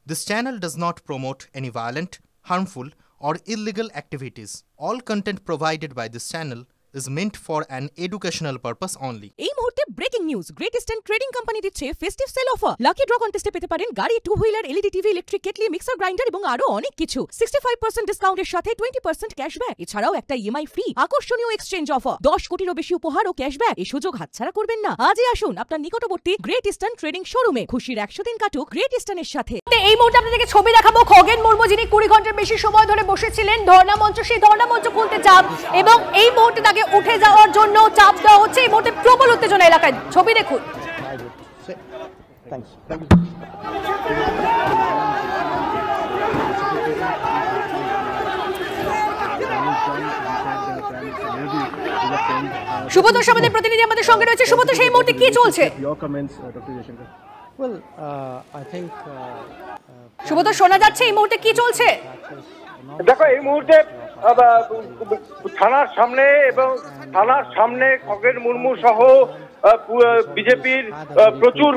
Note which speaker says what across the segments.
Speaker 1: This channel does not promote any violent, harmful, or illegal activities. All content provided by this channel is meant for an educational purpose only.
Speaker 2: এই মুহূর্তে breaking news, Great Eastern Trading Company দিচ্ছে festive sale offer. Lucky draw কন্টেস্টে পেতে পারেন গাড়ি, two wheeler, LED TV, electric kettle, mixer grinder এবং আরো অনেক কিছু। 65% ডিসকাউন্টের সাথে 20% ক্যাশব্যাক। এছাড়াও একটা ইএমআই ফ্রি, আকর্ষণীয় এক্সচেঞ্জ অফার, 10 কোটিরও বেশি উপহার ও ক্যাশব্যাক। এই সুযোগ হাতছাড়া করবেন না। আজই আসুন আপনার নিকটবর্তী গ্রেট ইস্টার্ন ট্রেডিং শোরুমে। খুশির 100 দিন কাটুক গ্রেট ইস্টার্নের সাথে।
Speaker 3: এই মুহূর্তে আপনাদেরকে ছবি দেখাবো খগেন মুর্মু, যিনি 20 ঘন্টার বেশি সময় ধরে বসেছিলেন ধর্ণা মঞ্চ। সেই ধর্ণা মঞ্চ খুলতে চাপ এবং এই মুহূর্তে তাকে উঠে যাওয়ার জন্য চাপ দেওয়া হচ্ছে। এই মুহূর্তে প্রবল উত্তেজনা এলাকায়। ছবি দেখুন। সুব্রত আমাদের প্রতিনিধি আমাদের সঙ্গে রয়েছে। সুব্রত, সেই মুহূর্তে কি চলছে? সুব্রত, শোনা যাচ্ছে এই মুহূর্তে কি চলছে?
Speaker 4: দেখো, এই মুহূর্তে থানার সামনে এবং থানার সামনে খগেন মুর্মু সহ বিজেপির প্রচুর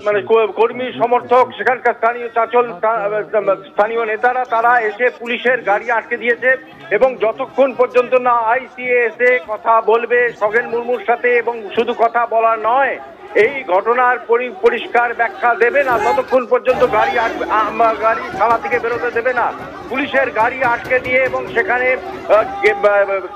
Speaker 4: মানে কর্মী সমর্থক, সেখানকার স্থানীয় স্থানীয় নেতারা তারা এসে পুলিশের গাড়ি আটকে দিয়েছে এবং যতক্ষণ পর্যন্ত না আইসিএ এসে কথা বলবে খগেন মুর্মুর সাথে এবং শুধু কথা বলা নয়, এই ঘটনার পরিষ্কার ব্যাখ্যা দেবে না, ততক্ষণ পর্যন্ত গাড়ি থানা থেকে বেরোতে দেবে না। পুলিশের গাড়ি আটকে দিয়ে এবং সেখানে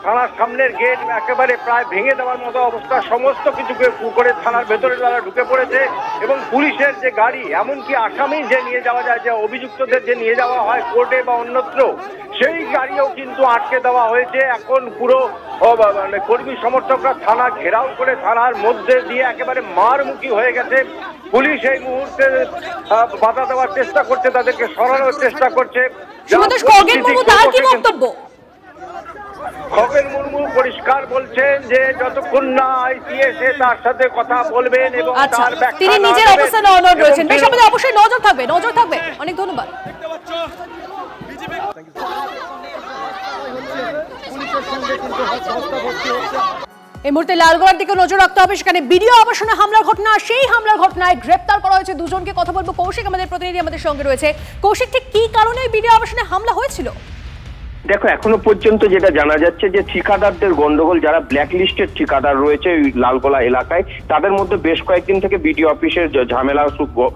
Speaker 4: থানার সামনের গেট একেবারে প্রায় ভেঙে দেওয়ার মতো অবস্থা, সমস্ত কিছু করে থানার ভেতরে তারা ঢুকে পড়েছে এবং পুলিশের যে গাড়ি, এমনকি আসামি যে নিয়ে যাওয়া যায়, যে অভিযুক্তদের যে নিয়ে যাওয়া হয় কোর্টে বা অন্যত্র, সেই গাড়িও কিন্তু আটকে দেওয়া হয়েছে। এখন পুরো মানে কর্মী সমর্থকরা থানা ঘেরাও করে থানার মধ্যে দিয়ে একেবারে মারমুখী হয়ে গেছে। পুলিশ এই মুহূর্তে বাধা দেওয়ার চেষ্টা করছে, তাদেরকে সরানোর চেষ্টা করছে। খগেন মুর্মু পরিষ্কার বলছেন যে যতক্ষণ না আইসিএসএ তার সাথে কথা বলবেন এবং তার ব্যাখ্যা
Speaker 3: তিনি নিজের অবস্থানে অনড় রয়েছেন। বেশ, আমাদের অবশ্যই নজর থাকবে। অনেক ধন্যবাদ। এই মুহূর্তে লালগোলার দিকে নজর রাখতে হবে। সেখানে বিডিও আবাসনে হামলার ঘটনা, সেই হামলার ঘটনায় গ্রেপ্তার করা হয়েছে দুজনকে। কথা বলবো কৌশিক, আমাদের প্রতিনিধি আমাদের সঙ্গে রয়েছে। কৌশিক, ঠিক কি কারণে বিডিও আবাসনে হামলা হয়েছিল?
Speaker 5: দেখো, এখনো পর্যন্ত যেটা জানা যাচ্ছে যে ঠিকাদারদের গন্ডগোল, যারা ব্ল্যাক লিস্টেড ঠিকাদার রয়েছে ওই লালগোলা এলাকায়, তাদের মধ্যে বেশ কয়েকদিন থেকে বিডিও অফিসের ঝামেলা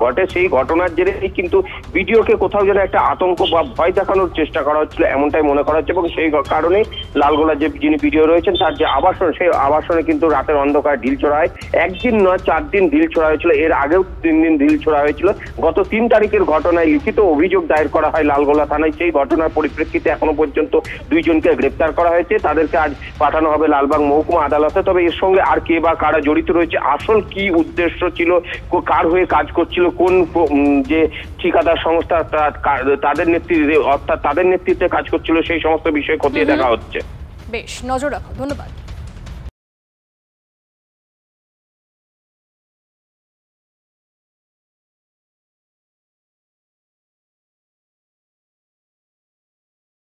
Speaker 5: ঘটে। সেই ঘটনার জেরেই কিন্তু বিডিওকে কোথাও যেন একটা আতঙ্ক বা ভয় দেখানোর চেষ্টা করা হচ্ছিল, এমনটাই মনে করা হচ্ছে। এবং সেই কারণেই লালগোলা যে যিনি বিডিও রয়েছেন তার যে আবাসন, সেই আবাসনে কিন্তু রাতের অন্ধকার ঢিল ছোড়া হয়। একদিন নয়, 4 দিন ঢিল ছোড়া হয়েছিল। এর আগেও 3 দিন ঢিল ছোড়া হয়েছিল। গত 3 তারিখের ঘটনায় লিখিত অভিযোগ দায়ের করা হয় লালগোলা থানায়। সেই ঘটনার পরিপ্রেক্ষিতে এখনো পর্যন্ত 2 জনকে গ্রেপ্তার করা হয়েছে। তাদেরকে আজ পাঠানো হবে লালবাগ মহকুমা আদালতে। তবে এর সঙ্গে আর কে বা কারা জড়িত রয়েছে, আসল কি উদ্দেশ্য ছিল, কার হয়ে কাজ করছিল, কোন যে ঠিকাদার সংস্থা তাদের নেতৃত্বে, অর্থাৎ তাদের নেতৃত্বে কাজ করছিল, সেই সমস্ত বিষয় খতিয়ে দেখা হচ্ছে।
Speaker 3: বেশ, নজর রাখো। ধন্যবাদ।